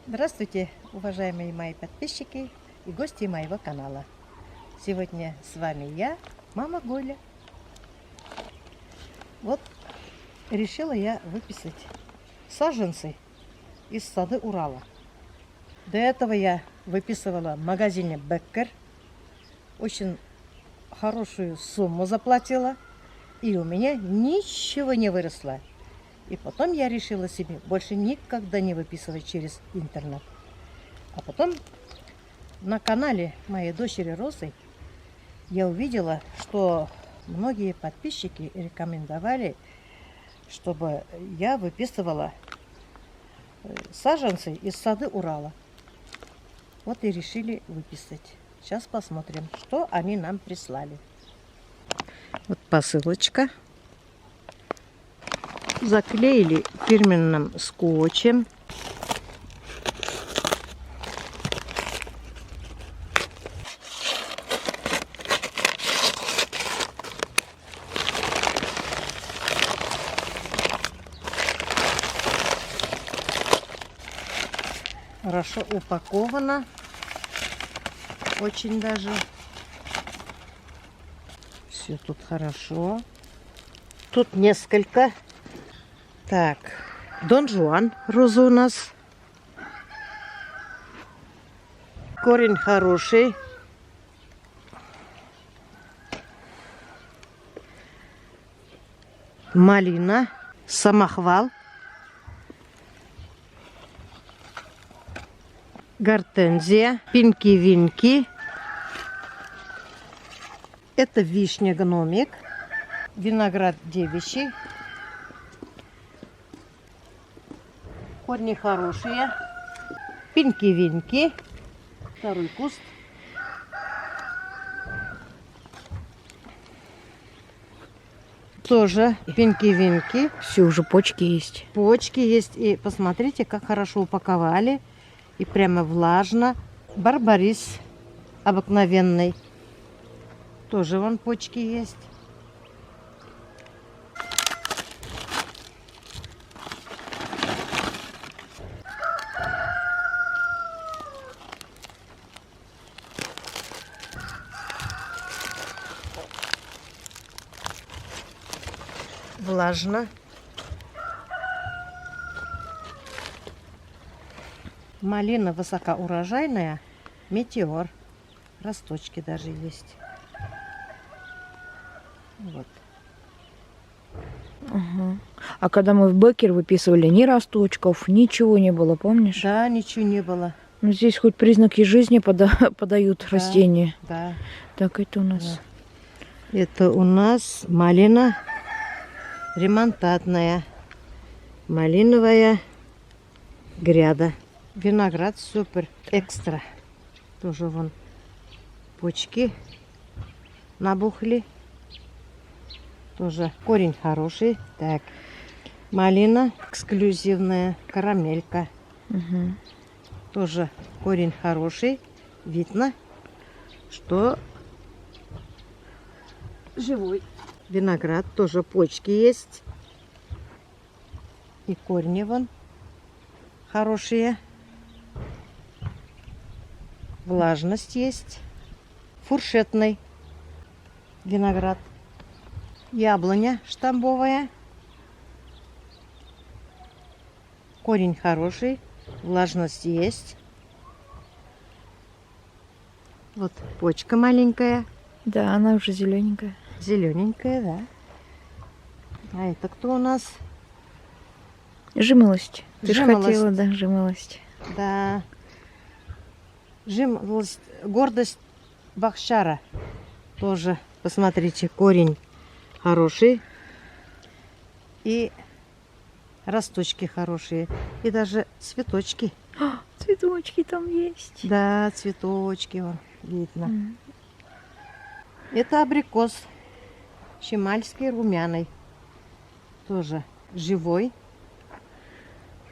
Здравствуйте, уважаемые мои подписчики и гости моего канала. Сегодня с вами я, мама Голя. Вот решила я выписать саженцы из сада Урала. До этого я выписывала в магазине Беккер. Очень хорошую сумму заплатила. И у меня ничего не выросло. И потом я решила себе больше никогда не выписывать через интернет. А потом на канале моей дочери Розы я увидела, что многие подписчики рекомендовали, чтобы я выписывала саженцы из сада Урала. Вот и решили выписать. Сейчас посмотрим, что они нам прислали. Вот посылочка. Заклеили фирменным скотчем. Хорошо упаковано. Очень даже. Все тут хорошо. Тут несколько. Так, Дон Жуан роза у нас. Корень хороший. Малина, самохвал. Гортензия, пинки-винки. Это вишня-гномик. Виноград девичий. Корни хорошие. Пинки-винки. Второй куст. Тоже пинки-винки. Все, уже почки есть. Почки есть. И посмотрите, как хорошо упаковали. И прямо влажно. Барбарис обыкновенный. Тоже вон почки есть. Влажно. Малина высокоурожайная, метеор. Росточки даже есть. Вот. Ага. А когда мы в Беккер выписывали, ни росточков, ничего не было, помнишь? Да, ничего не было. Ну, здесь хоть признаки жизни подают Да, растения. Да. Так, это у нас. Да. Это у нас малина ремонтатная. Малиновая гряда. Виноград супер экстра. Тоже вон почки набухли. Тоже корень хороший. Так, малина эксклюзивная, карамелька. Угу. Тоже корень хороший. Видно, что живой. Виноград тоже почки есть. И корни вон хорошие. Влажность есть. Фуршетный виноград. Яблоня штамбовая. Корень хороший. Влажность есть. Вот почка маленькая. Да, она уже зелененькая. Зелененькая, да. А это кто у нас? Жимолость. Ты же Жимолость. хотела, да, жимолость. Да. Жимолость, гордость Бахчара. Тоже, посмотрите, корень хороший. И росточки хорошие. И даже цветочки. А, цветочки там есть. Да, цветочки вон видно. М. Это абрикос. Щемальский румяный. Тоже живой.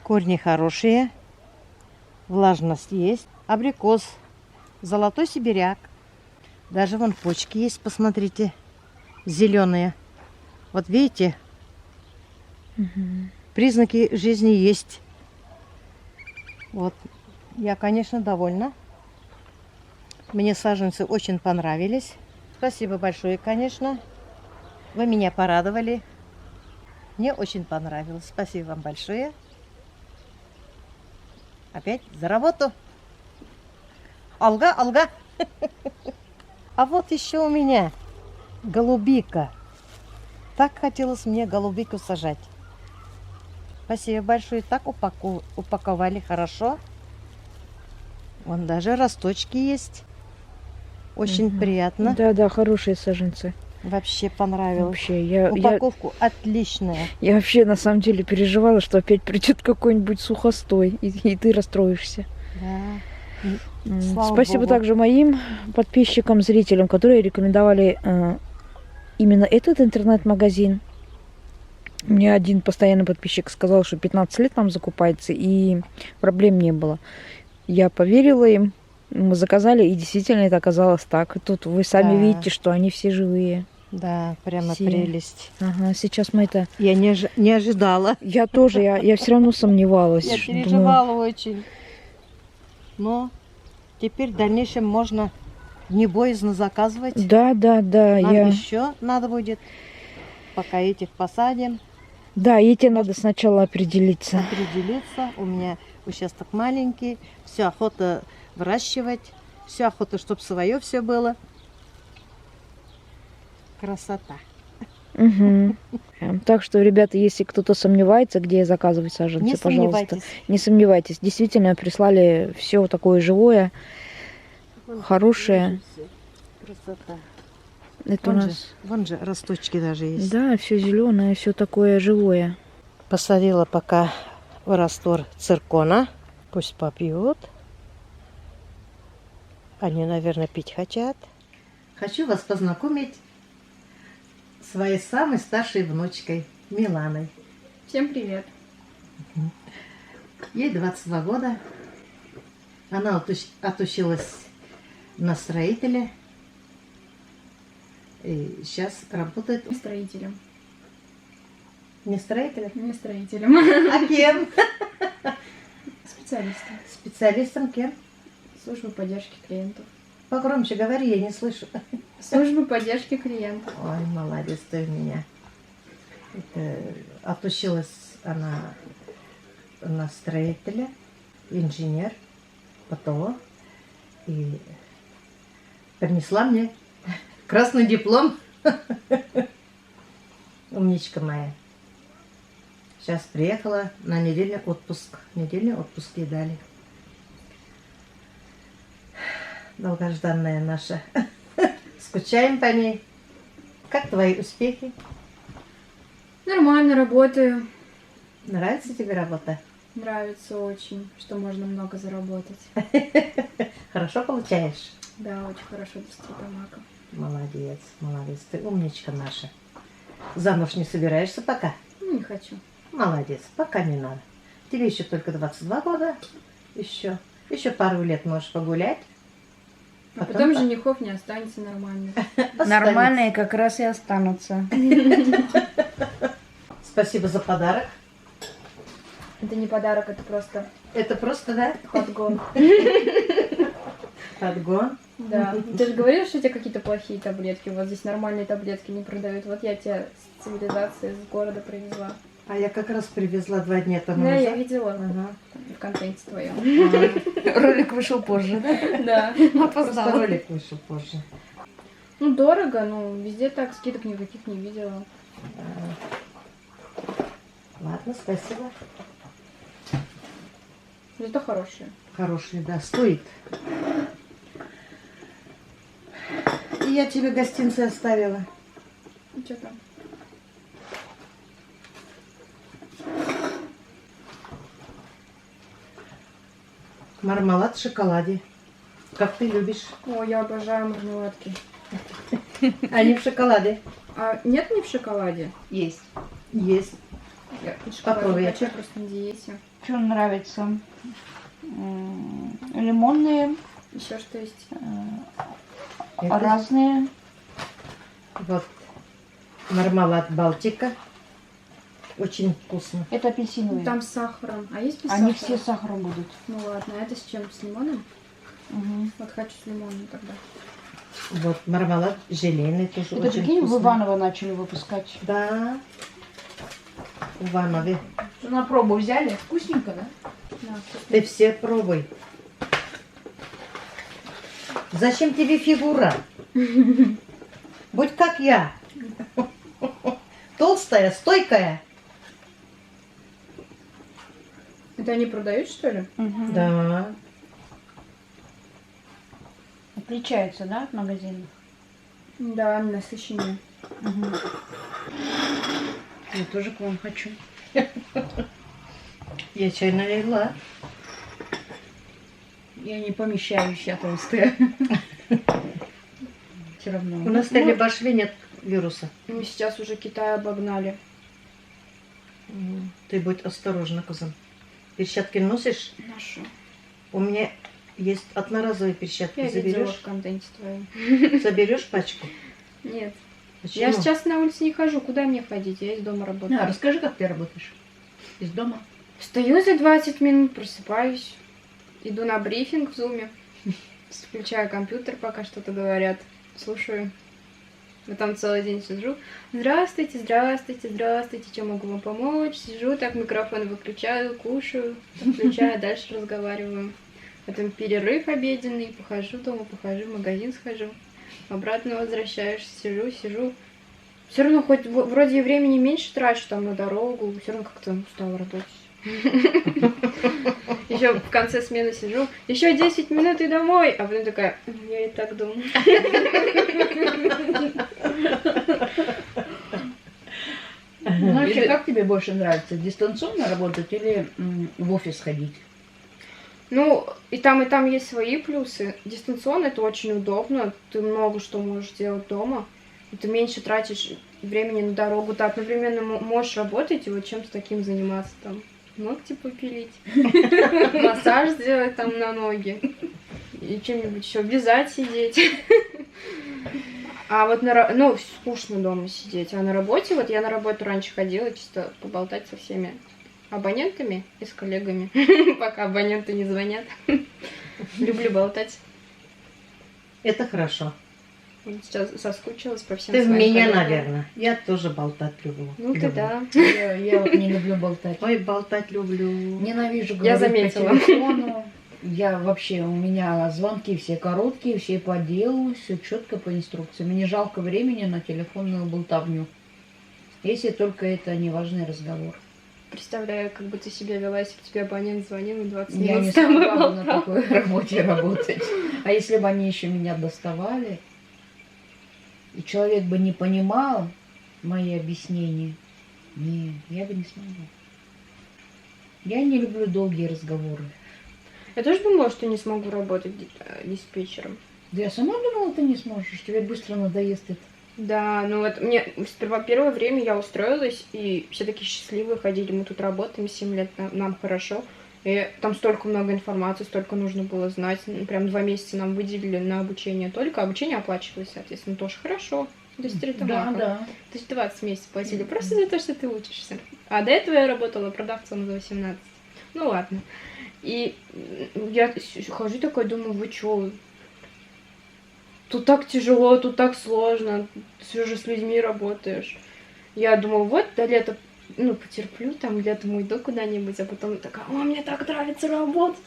Корни хорошие. Влажность есть. Абрикос. Золотой сибиряк. Даже вон почки есть, посмотрите. Зеленые. Вот видите, Угу. признаки жизни есть. Вот Я, конечно, довольна. Мне саженцы очень понравились. Спасибо большое, конечно. Вы меня порадовали. Мне очень понравилось. Спасибо вам большое. Опять за работу. Алга, алга. А вот еще у меня голубика. Так хотелось мне голубику сажать. Спасибо большое. Так упаковали хорошо. Вон даже росточки есть. Очень приятно. Да, хорошие саженцы. Вообще понравилось. Вообще, я Упаковку отличная. вообще на самом деле переживала, что опять придет какой-нибудь сухостой, и ты расстроишься. Да. Слава Спасибо Богу. также моим подписчикам, зрителям, которые рекомендовали именно этот интернет-магазин. Мне один постоянный подписчик сказал, что 15 лет там закупается, и проблем не было. Я поверила им, мы заказали, и действительно это оказалось так. И тут вы сами Да. видите, что они все живые. Да, прямо Все. прелесть. Ага, сейчас мы это... Я не ожидала. Я тоже, я все равно сомневалась. Я Думаю, переживала очень. Но теперь в дальнейшем можно не боязно заказывать. Да, Нам я... еще надо будет, пока этих посадим, Да, эти надо сначала определиться. определиться. У меня участок маленький, все охота выращивать, все охота, чтобы свое все было. Красота. Мгм. Так что, ребята, если кто-то сомневается, где заказывать саженцы, Не пожалуйста, сомневайтесь. не сомневайтесь. Действительно, прислали все такое живое. Хорошее. Красота. Это у нас... Вон же росточки даже есть. Да, все зеленое, все такое живое. Посадила пока в раствор циркона. Пусть попьют. Они, наверное, пить хотят. Хочу вас познакомить с своей самой старшей внучкой Миланой. Всем привет. Ей 22 года. Она отучилась на строителя. И сейчас работает Не строителем. не строителем, Не строителем. а кем? Специалистом. Специалистом кем? Службы поддержки клиентов. Погромче говори, я не слышу. Службы поддержки клиентов. Ой, молодец ты у меня. Отучилась она на строителя, инженер, ПТО. И принесла мне красный диплом. Умничка моя. Сейчас приехала на недельный отпуск. Недельный отпуск ей дали. Долгожданная наша. Скучаем по ней. Как твои успехи? Нормально работаю. Нравится тебе работа? Нравится очень, что можно много заработать. Хорошо получаешь? Да, очень хорошо без трудомака. Молодец, молодец. Ты умничка наша. Замуж не собираешься пока? Ну, не хочу. Молодец, пока не надо. Тебе еще только 22 года. Еще пару лет можешь погулять. А потом женихов не останется нормально. Нормальные как раз и останутся. Спасибо за подарок. Это не подарок, это просто Это просто, да? подгон. Подгон. Да. Ты же говоришь, что у тебя какие-то плохие таблетки. Вот здесь нормальные таблетки не продают. Вот я тебя с цивилизации, с города привезла. А я как раз привезла 2 дня тому Да, я назад. видела Ага. в контенте твоем. Ролик вышел позже, да? Да. Просто ролик вышел позже. Ну, дорого, ну, везде так, скидок никаких не видела. Ладно, спасибо. Зато хорошие. Хороший, да, стоит. И я тебе гостинцы оставила. Ну, что там? Мармелад в шоколаде. Как ты любишь. О, я обожаю мармеладки. Они в шоколаде. А нет не в шоколаде? Есть. Есть. Я шоколад Попробуй. не хочу, я просто на диете. Что нравится? Лимонные, Еще что есть? Это разные. вот мармелад Балтика. Очень вкусно. Это апельсиновые. Там с сахаром. А есть без Они сахара? все с сахаром будут. Ну ладно, а это с чем? С лимоном? Мгм. Вот хочу с лимоном тогда. Вот мармелад желейный тоже Это очень прикинь, в вкусный. Иваново начали выпускать. Да. В Иванове. На пробу взяли. Вкусненько, да? Да. Ты все пробуй. Зачем тебе фигура? Будь как я. Толстая, стойкая. Это они продают, что ли? Да. Отличается, да, от магазинов? Да, они насыщеннее. Я тоже к вам хочу. Я чай налила. Я не помещаюсь, я толстая. Все равно. У нас в Телебашве нет вируса. Мы сейчас уже Китай обогнали. Ты будь осторожна, Кузан. Перчатки носишь? Нашу. У меня есть одноразовые перчатки. Я видела в Заберешь? контенте твоем. Заберешь пачку? Нет. Почему? Я сейчас на улице не хожу. Куда мне ходить? Я из дома работаю. Расскажи, как ты работаешь. Из дома? Встаю за 20 минут, просыпаюсь. Иду на брифинг в зуме. Включаю компьютер, пока что-то говорят. Слушаю. Я там целый день сижу. Здравствуйте, здравствуйте, здравствуйте. Чем могу вам помочь? Сижу, так микрофон выключаю, кушаю, включаю, дальше разговариваю. Потом перерыв обеденный, похожу дома, похожу, в магазин схожу. Обратно возвращаешься, сижу. Все равно хоть вроде и времени меньше трачу там на дорогу, все равно как-то устала работать. Еще в конце смены сижу, еще 10 минут и домой, а потом такая, я и так думаю. Ну, вообще, как тебе больше нравится? Дистанционно работать или в офис ходить? Ну, и там есть свои плюсы. Дистанционно это очень удобно, ты много что можешь делать дома, и ты меньше тратишь времени на дорогу. Ты одновременно можешь работать и вот чем-то таким заниматься, там, ногти попилить, массаж сделать там на ноги, и чем-нибудь еще вязать, сидеть. А вот ну, скучно дома сидеть. А на работе, вот я на работу раньше ходила, чисто поболтать со всеми абонентами и с коллегами, пока абоненты не звонят. Люблю болтать. Это хорошо. Вот сейчас соскучилась по всем Ты в своим меня, коллегам. наверное. Я тоже болтать люблю. Ну ты Люблю. да. Я вот не люблю болтать. Ой, болтать люблю. Ненавижу Я говорить по заметила. телефону. Я вообще, у меня звонки все короткие, все по делу, все четко по инструкции. Мне жалко времени на телефонную болтовню. Если только это не важный разговор. Представляю, как бы ты себя вела, если бы тебе абонент звонил и 20 Я минут не с тобой смогла бы на болтал. такой работе работать. А если бы они еще меня доставали, и человек бы не понимал мои объяснения, не, я бы не смогла. Я не люблю долгие разговоры. Я тоже думала, что не смогу работать диспетчером. Да я сама думала, ты не сможешь, тебе быстро надоест это. Да, ну вот мне сперва первое время я устроилась, и все такие счастливые ходили. Мы тут работаем 7 лет, нам хорошо. И там столько много информации, столько нужно было знать. Ну, прям 2 месяца нам выделили на обучение только. Обучение оплачивалось, соответственно, тоже хорошо. То есть это Да, мако. да. То есть 20 месяцев платили просто за то, что ты учишься. А до этого я работала продавцом за 18. Ну ладно. И я хожу такой, думаю, вы чё? Тут так тяжело, тут так сложно. Ты все же с людьми работаешь. Я думала, вот до лета, ну, потерплю, там летом уйду куда-нибудь, а потом такая, о, мне так нравится работать.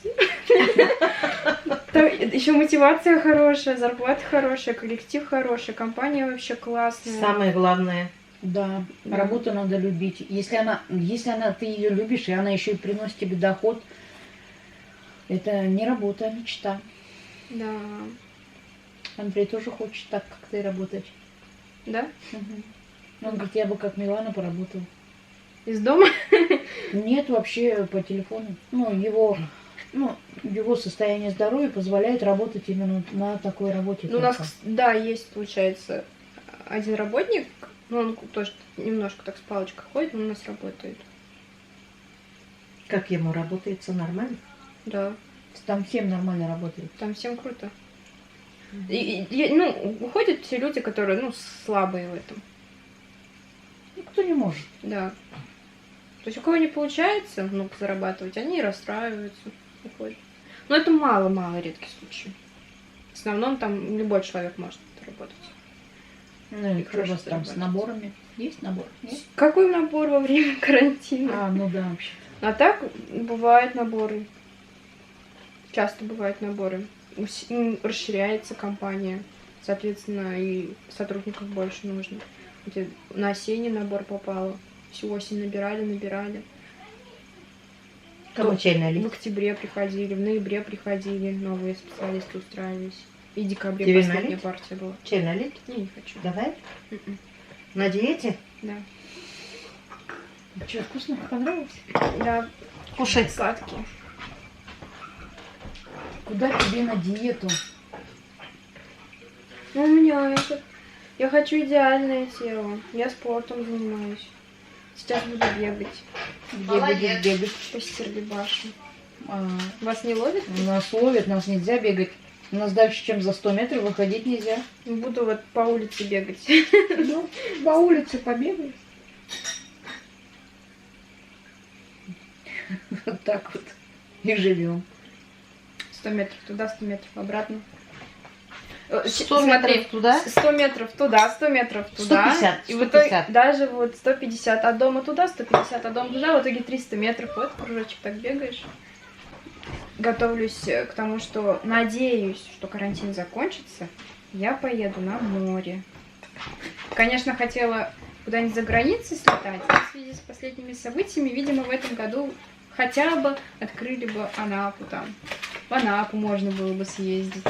Еще мотивация хорошая, зарплата хорошая, коллектив хороший, компания вообще классная. Самое главное. Да, Да. работу надо любить. Если она, ты ее любишь, и она еще и приносит тебе доход, это не работа, а мечта. Да. Андрей тоже хочет так, как ты, работать. Да? Он говорит, я бы как Милана поработал. Из дома? Нет, вообще по телефону. Его состояние здоровья позволяет работать именно на такой работе. Ну, у нас, только. да, есть, получается, один работник, ну, он тоже немножко так с палочкой ходит, но у нас работает. Как ему работается нормально? Да, Там всем нормально работает. там всем круто. Ну, уходят все люди, которые, ну, слабые в этом. Ну, кто не может. Да. То есть у кого не получается много зарабатывать, они расстраиваются, уходят. Но это мало-мало редкий случай. В основном там любой человек может работать. Ну, И и что у хорошо вас там с зарабатывать. наборами? Есть набор? Нет? Какой набор во время карантина? А, ну да, вообще. А так бывают наборы. Часто бывают наборы. Расширяется компания. Соответственно, и сотрудников больше нужно. Где на осенний набор попало. Всю осень набирали. Кому чай В налить? октябре приходили, в ноябре приходили, новые специалисты устраивались. И в декабре Тебе последняя налить? партия была. Чай налить? Не хочу. Давай. М-м. На диете? Да. Что, вкусно? Понравилось? Да, Кушай. сладкие. Куда тебе на диету? Ну, у меня это... Я хочу идеальное тело. Я спортом занимаюсь. Сейчас буду бегать. Где будешь бегать? По Стерлибашу. А, Вас не ловит? нас ловят, нас нельзя бегать. У нас дальше, чем за 100 метров, выходить нельзя. Буду вот по улице бегать. Ну, по улице побегай. Вот так вот и живем. 100 метров туда, 100 метров обратно. 100 Смотри, метров туда. 100 метров туда, 100 метров туда. 150, И в итоге 150. даже вот 150 от дома туда, 150 от дома туда, в итоге 300 метров. Вот кружочек так бегаешь. Готовлюсь к тому, что надеюсь, что карантин закончится. Я поеду на море. Конечно, хотела куда-нибудь за границей слетать, но в связи с последними событиями, видимо, в этом году хотя бы открыли бы Анапу там. В Анапу можно было бы съездить.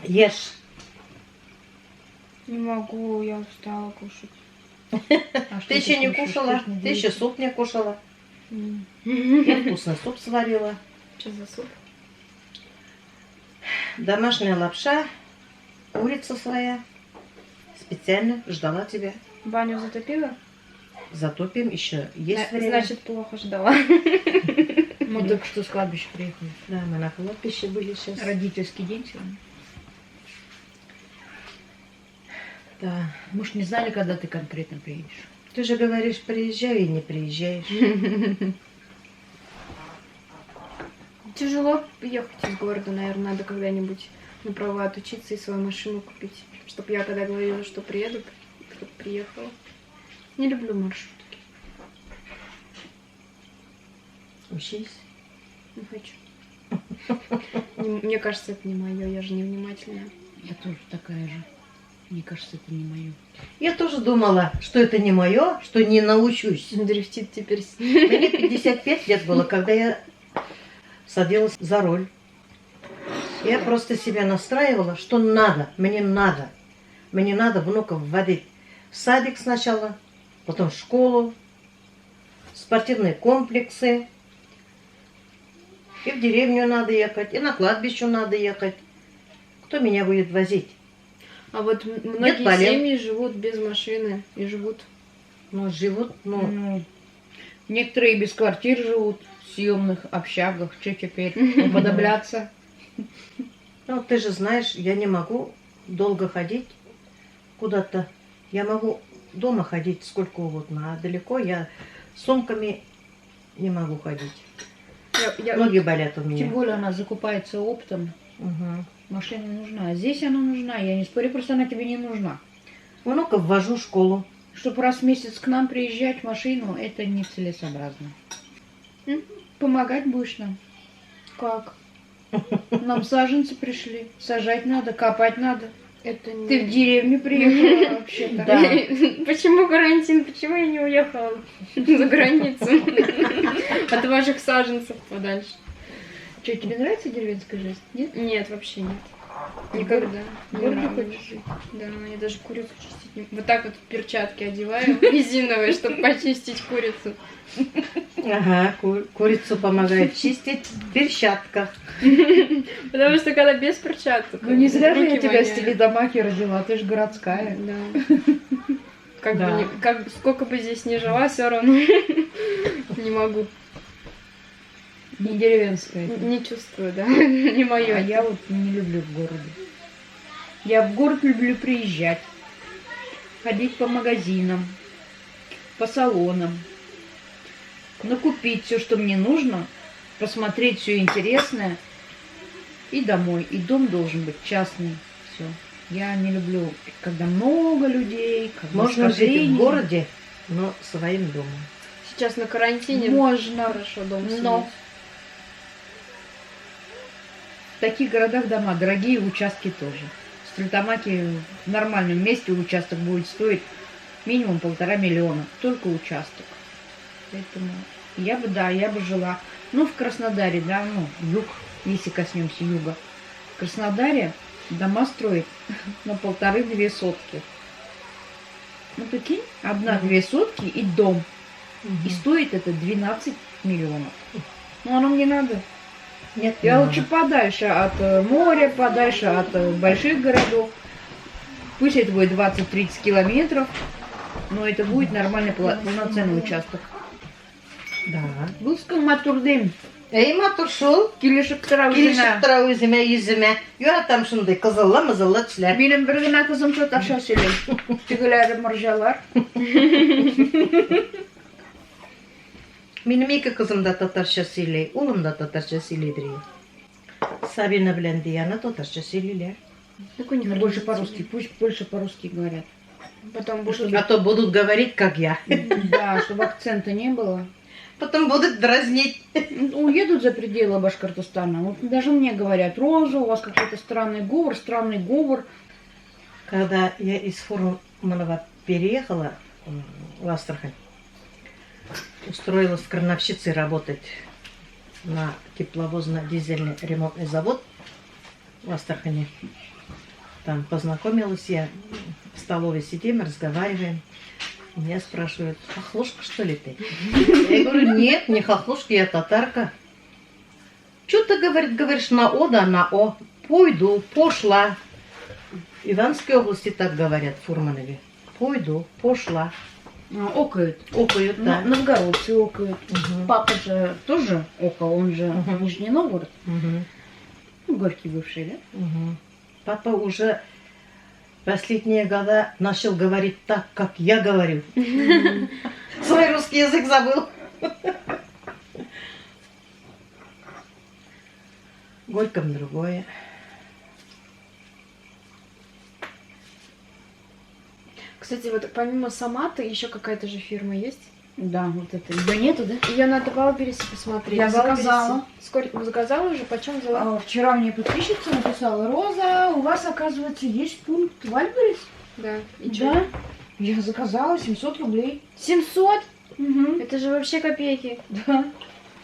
Ешь. Не могу, я устала кушать. А что Ты еще не кушаешь? кушала? Ты ж не Ты еще суп не кушала? Что Я вкусный суп сварила. за суп? Домашняя лапша. Курица своя. Специально ждала тебя. Баню затопила? Затопим еще. Есть время. Значит, плохо ждала. Мы только что с кладбища приехали. Да, мы на кладбище были сейчас. Родительский день сегодня. Да. Мы ж не знали, когда ты конкретно приедешь. Ты же говоришь, приезжай и не приезжаешь. Тяжело ехать из города, наверное, надо когда-нибудь на права отучиться и свою машину купить. Чтобы я, когда говорила, что приеду, чтобы приехала. Не люблю маршрутки. Учись. Не хочу. Мне кажется, это не мое, я же невнимательная. Я тоже такая же. Мне кажется, это не мое. Я тоже думала, что это не мое, что не научусь. Дрифтит теперь. Мне 55 лет было, когда я садилась за руль. Я просто себя настраивала, что надо, мне надо. Мне надо внуков вводить в садик сначала, потом в школу, в спортивные комплексы. И в деревню надо ехать, и на кладбище надо ехать. Кто меня будет возить? А вот многие болел. семьи живут без машины и живут. Ну, живут, ну, Ну, некоторые без квартир живут, в съемных общагах. Че теперь? Уподобляться? ну, ты же знаешь, я не могу долго ходить куда-то. Я могу дома ходить сколько угодно, а далеко я с сумками не могу ходить. Ноги болят у Тем меня. более она закупается оптом. Угу. Машина нужна. А здесь она нужна. Я не спорю, просто она тебе не нужна. Внуков ввожу в школу. Чтобы раз в месяц к нам приезжать в машину, это нецелесообразно. М? Помогать будешь нам. Как? Нам саженцы пришли. Сажать надо, копать надо. Это не... Ты в деревню приехала вообще-то. Да. Почему карантин? Почему я не уехала за границу? От ваших саженцев подальше. Что, тебе нравится деревенская жизнь? Нет? Нет, вообще нет. Никогда. В Не городе нравится. хочешь жить? Да, я даже курицу чистить не... Вот так вот перчатки одеваю резиновые, чтобы почистить курицу. Ага, курицу помогает чистить в перчатках. Потому что когда без перчаток... Ну не зря же я руки тебя воняют. с Теледомахи родила, ты же городская. Да. Как Да. бы сколько бы здесь ни жила, все равно не могу. Не деревенская. Не чувствую, да. Не А мое. я вот не люблю в городе. Я в город люблю приезжать, ходить по магазинам, по салонам, накупить все, что мне нужно, посмотреть все интересное и домой. И дом должен быть частный. Все. Я не люблю, когда много людей, когда Можно жить в скопление. городе, но своим домом. Сейчас на карантине Можно, хорошо дом снять. но в таких городах дома дорогие, участки тоже. В Стерлитамаке в нормальном месте участок будет стоить минимум 1,5 миллиона. Только участок. Поэтому я бы жила. Ну, в Краснодаре, да, ну, юг, если коснемся юга. В Краснодаре дома строить на 1,5-2 сотки. Ну, прикинь, 1-2 сотки и дом. И стоит это 12 миллионов. Ну, оно мне надо. Нет, Я не лучше подальше от моря, подальше от больших городов. Пусть это будет 20-30 километров, но это будет нормальный полноценный участок. надо. Да. Булском матурдым. Эй, матуршул. Килишек тарау Килишек тарау үземе, йөземе. Юратам шундай кызылла-мызылла төшләр. Минем бер генә кызым татарча сөйләй. Тегеләре морҗалар. Минем ике кызым да татарча сөйләй, улым да татарча сөйләйдер. Сабина белән Диана татарча сөйлиләр. Так у них Больше по-русски, пусть больше по-русски говорят. Потом будут... А то будут говорить, как я. Да, чтобы акцента не было. Потом будут дразнить. Уедут за пределы Башкортостана. Вот даже мне говорят: Роза, у вас какой-то странный говор. Когда я из Фурманова переехала в Астрахань, устроилась крановщицей работать на тепловозно-дизельный ремонтный завод в Астрахани. Там познакомилась я, в столовой сидим, разговариваем. Меня спрашивают: хохлушка, что ли ты? Я говорю: нет, не хохлушка, я татарка. Что ты, говоришь на О, да на О? Пойду, пошла. В Иванской области так говорят, в Фурманове. Пойду, пошла. Окают. Окают, да. Новгородцы окают. Мгм. Папа же тоже окал, он же Мгм. Нижний Новгород. Мгм. Ну, Горький бывший, да? Мгм. Папа уже последние года начал говорить так, как я говорю. Свой русский язык забыл. Горьком другое. Кстати, вот помимо Саматы еще какая-то же фирма есть? Да, вот это. Ее нету, да? Ее надо в Валбересе посмотреть. Я заказала. Сколько заказала уже? Почем взяла? Вчера мне подписчица написала: Роза, у вас, оказывается, есть пункт Вальберес? Да. И чё? Да. Я заказала 700 рублей. 700? Угу. Это же вообще копейки. Да.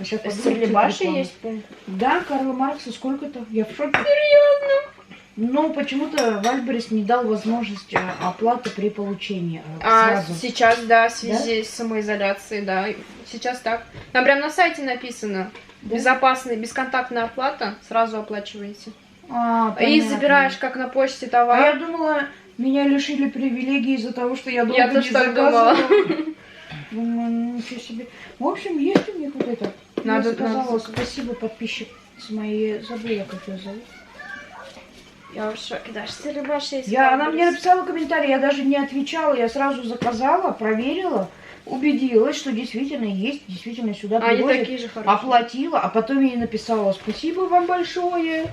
А сейчас В Стерлибаше есть пункт? Да, Карла Маркса сколько-то. Я в шоке. Серьезно? Но почему-то Вальберес не дал возможность оплаты при получении сразу. Сейчас, да, в связи с самоизоляцией, да. Сейчас так. Там прям на сайте написано: Да? безопасная, бесконтактная оплата, сразу оплачиваете. И Понятно. забираешь, как на почте, А товар. я думала, меня лишили привилегий из-за того, что я долго Я не тоже так заказывала. Думаю, ничего себе. В общем, есть у них вот это. Надо- Я сказала: надо. спасибо, подписчик с моей, забыла, как ее зовут. Я в шоке, да, что Стерлибаше есть. Она мне Валберес. написала комментарий, я даже не отвечала, я сразу заказала, проверила, убедилась, что действительно есть, действительно сюда Они привозят. такие же хорошие. Оплатила, а потом ей написала: спасибо вам большое.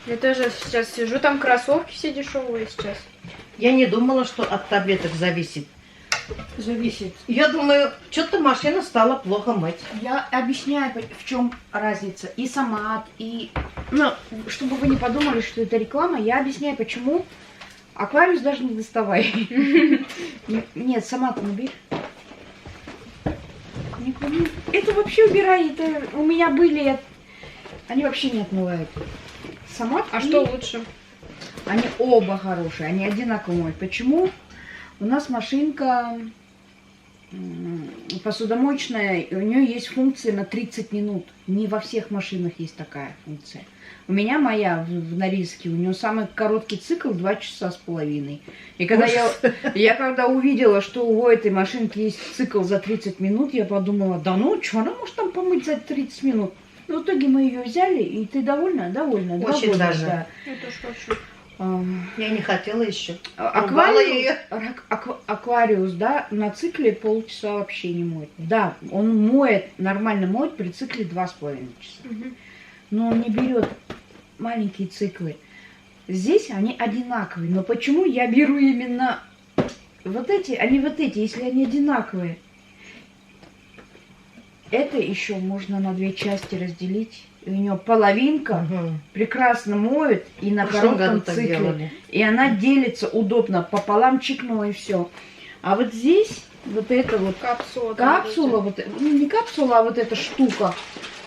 Я тоже сейчас сижу, там кроссовки все дешевые сейчас. Я не думала, что от таблеток зависит. Зависит. Я думаю, что-то машина стала плохо мыть. Я объясняю, в чем разница. И Самат, и... Ну, чтобы вы не подумали, что это реклама, я объясняю, почему. Аквариус даже не доставай. Нет, Самат не бери. Это вообще убирай. Это у меня были... Они вообще не отмывают. Самат А и- что лучше? Они оба хорошие, они одинаковые. Почему? У нас машинка посудомоечная, у нее есть функция на 30 минут. Не во всех машинах есть такая функция. У меня моя в Норильске, у нее самый короткий цикл 2 часа с половиной. И когда я когда увидела, что у этой машинки есть цикл за 30 минут, я подумала: да ну, что она может там помыть за 30 минут? Но в итоге мы ее взяли, и ты довольна? Довольна. 2 Очень года, даже. да. Я тоже хочу. Я не хотела еще. Аквариус, аквариус, да, на цикле полчаса вообще не моет. Да, он моет, нормально моет при цикле 2,5 часа. Мгм. Но он не берет маленькие циклы. Здесь они одинаковые. Но почему я беру именно вот эти, а не вот эти, если они одинаковые? Это еще можно на две части разделить. И у нее половинка прекрасно моет и на В прошлом году коротком так цикле. делали. И она делится удобно, пополам чикнула и все. А вот здесь вот эта вот Капсула. там капсула, вот, ну не капсула, а вот эта штука,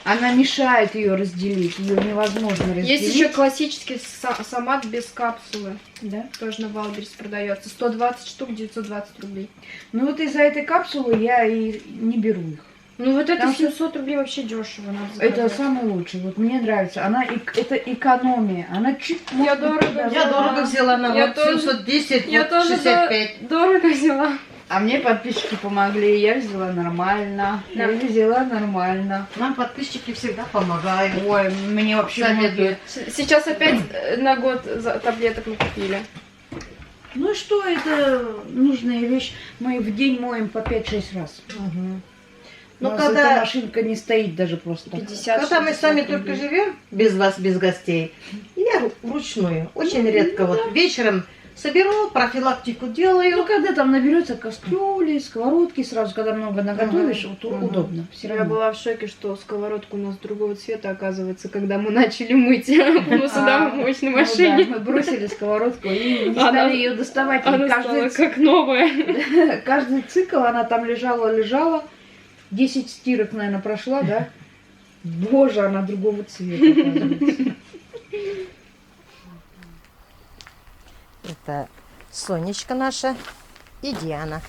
она мешает ее разделить. Ее невозможно разделить. Есть еще классический самат без капсулы. Да? Тоже на Валберес продается. 120 штук, 920 рублей. Ну вот из-за этой капсулы я и не беру их. Ну вот это Там 700 рублей вообще дешево. Надо Это заказать. самый лучший. Вот мне нравится. Она это экономия. Она чуть Я дорого Я дорого взяла на Я вот тоже- 710, Я вот тоже 65. дорого взяла. А мне подписчики помогли. Я взяла нормально. Да. Я взяла нормально. Нам подписчики всегда помогают. Ой, мне вообще Советуют. Сейчас опять на год таблеток мы купили. Ну и что, это нужная вещь. Мы в день моем по 5-6 раз. Мгм. Ну, Ну, когда когда, машинка не стоит даже просто. 50 когда мы 60 сами рублей. только живем, без вас, без гостей, я вручную, очень редко, вот вечером соберу, профилактику Ну, делаю. когда там наберется кастрюли, сковородки, сразу, когда много наготовишь, Мгм. вот Мгм. удобно. Все Я равно. была в шоке, что сковородка у нас другого цвета, оказывается, когда мы начали мыть посудомоечной Ну да, машине. мы бросили сковородку и не Она- стали ее доставать. И Она стала как новая. каждый цикл она там лежала. 10 стирок, наверное, прошла, да? Боже, она другого цвета, оказывается. Это Сонечка наша и Диана,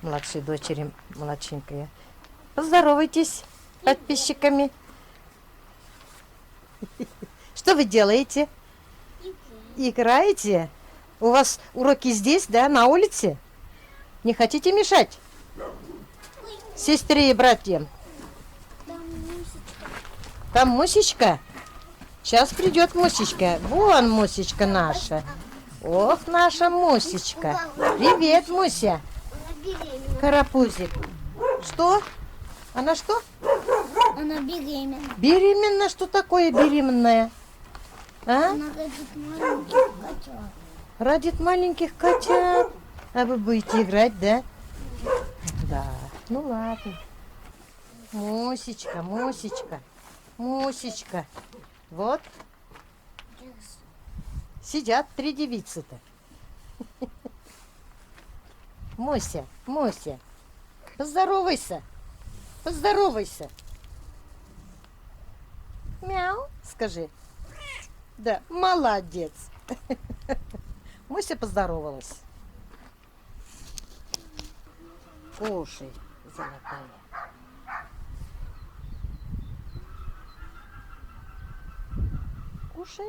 младшей дочери, младшенькая. Поздоровайтесь с подписчиками. Что вы делаете? Играете? У вас уроки здесь, да, на улице? Не хотите мешать сестре и братьям? Там Мусечка? Сейчас придет Мусечка. Вон Мусечка наша. Ох, наша Мусечка. Привет, Муся. Карапузик. Что? Она что? Она беременна. Беременна? Что такое беременная? А? Она родит маленьких котят. Родит маленьких котят. А вы будете играть, да? Да. Ну ладно. Мусечка, Мусечка, Мусечка. Вот. Сидят 3 девицы-то. Муся, Муся. Поздоровайся. Поздоровайся. Мяу, скажи. Да, молодец. Муся поздоровалась. Кушай, золотая. Кушай.